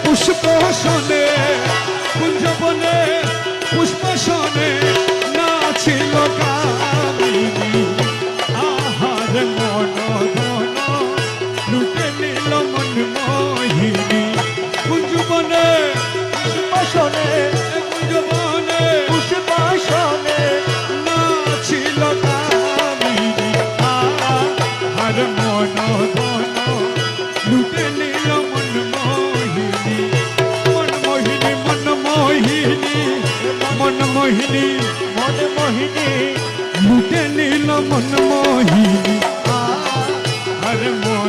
পুষ্প শোনে কুঞ্জবনে পুষ্প শোনে নাচিল কামিনী আহার মন ধন লুটে নিল মন মোহিনী কুঞ্জবনে পুষ্প শোনে কুঞ্জবনে পুষ্প শোনে নাচিল কামিনী আহার মন ধন লুটে নিল মন মোহিনী মন মোহিনী মন মোহিনী মন মোহিনী মন মোহিনী লুটে নিল মন মোহিনী আহার মন